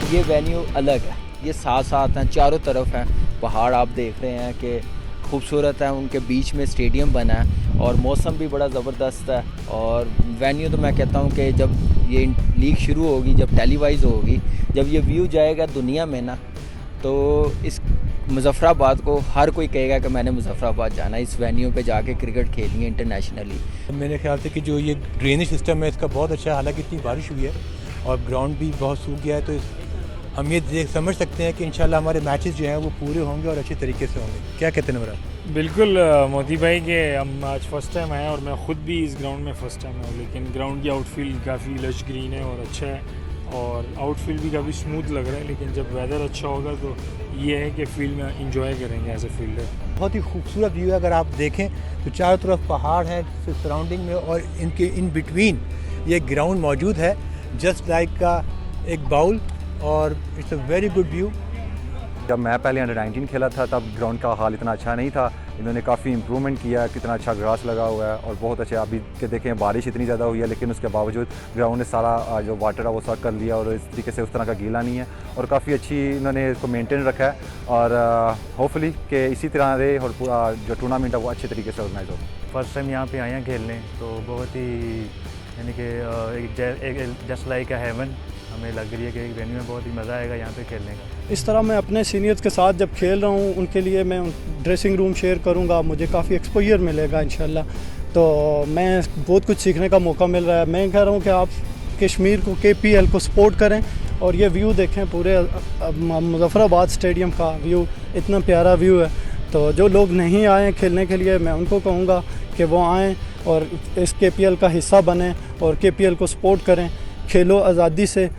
ये वेन्यू अलग है, ये साथ साथ हैं, चारों तरफ हैं पहाड़, आप देख रहे हैं कि खूबसूरत है, उनके बीच में स्टेडियम बना है और मौसम भी बड़ा ज़बरदस्त है। और वेन्यू तो मैं कहता हूँ कि जब ये लीग शुरू होगी, जब टेलीवाइज होगी, जब ये व्यू जाएगा दुनिया में ना, तो इस मुज़फ़्फ़राबाद को हर कोई कहेगा कि मैंने मुज़फ़्फ़राबाद जाना, इस वेन्यू पे जाके क्रिकेट खेलनी है इंटरनेशनली। मेरे ख्याल से कि जो ये ड्रेनेज सिस्टम है इसका बहुत अच्छा है, हालांकि इतनी बारिश हुई है और ग्राउंड भी बहुत सूख गया है, तो हम ये समझ सकते हैं कि इंशाल्लाह हमारे मैचेस जो हैं वो पूरे होंगे और अच्छे तरीके से होंगे। क्या कहते हैं नवराज? बिल्कुल मोती भाई के हम आज फ़र्स्ट टाइम आए और मैं ख़ुद भी इस ग्राउंड में फ़र्स्ट टाइम हूँ, लेकिन ग्राउंड की आउटफील्ड काफ़ी लश ग्रीन है और अच्छा है और आउटफील्ड भी काफ़ी स्मूथ लग रहा है। लेकिन जब वेदर अच्छा होगा तो ये है कि फील्ड में इंजॉय करेंगे एज ए फील्डर। बहुत ही खूबसूरत व्यू है, अगर आप देखें तो चारों तरफ पहाड़ हैं सराउंडिंग में और इनके इन बिटवीन ये ग्राउंड मौजूद है, जस्ट लाइक का एक बाउल, और it's a very good view. जब मैं पहले अंडर 19 खेला था तब ग्राउंड का हाल इतना अच्छा नहीं था, इन्होंने काफ़ी इम्प्रूवमेंट किया, कितना अच्छा ग्रास लगा हुआ है और बहुत अच्छे। अभी के देखें बारिश इतनी ज़्यादा हुई है लेकिन उसके बावजूद ग्राउंड ने सारा जो वाटर है वो सक कर लिया और इस तरीके से उस तरह का गीला नहीं है और काफ़ी अच्छी इन्होंने इसको मेंटेन रखा है और होपफुली कि इसी तरह रहे और पूरा जो टूर्नामेंट है वो अच्छे तरीके से ऑर्गेनाइज हो। फर्स्ट टाइम यहाँ पे आए हैं खेलने, तो बहुत ही यानी कि जस्ट लाइक अ हेवन हमें लग रही है कि वेन्यू में बहुत ही मज़ा आएगा यहाँ पे खेलने का। इस तरह मैं अपने सीनियर्स के साथ जब खेल रहा हूँ उनके लिए मैं ड्रेसिंग रूम शेयर करूँगा, मुझे काफ़ी एक्सपोजर मिलेगा इंशाल्लाह, तो मैं बहुत कुछ सीखने का मौका मिल रहा है। मैं कह रहा हूँ कि आप कश्मीर को KPL को सपोर्ट करें और ये व्यू देखें, पूरे मुज़फ़्फ़राबाद स्टेडियम का व्यू, इतना प्यारा व्यू है। तो जो लोग नहीं आए खेलने के लिए मैं उनको कहूँगा कि वो आएँ और इस KPL का हिस्सा बनें और KPL को सपोर्ट करें, खेलो आज़ादी से।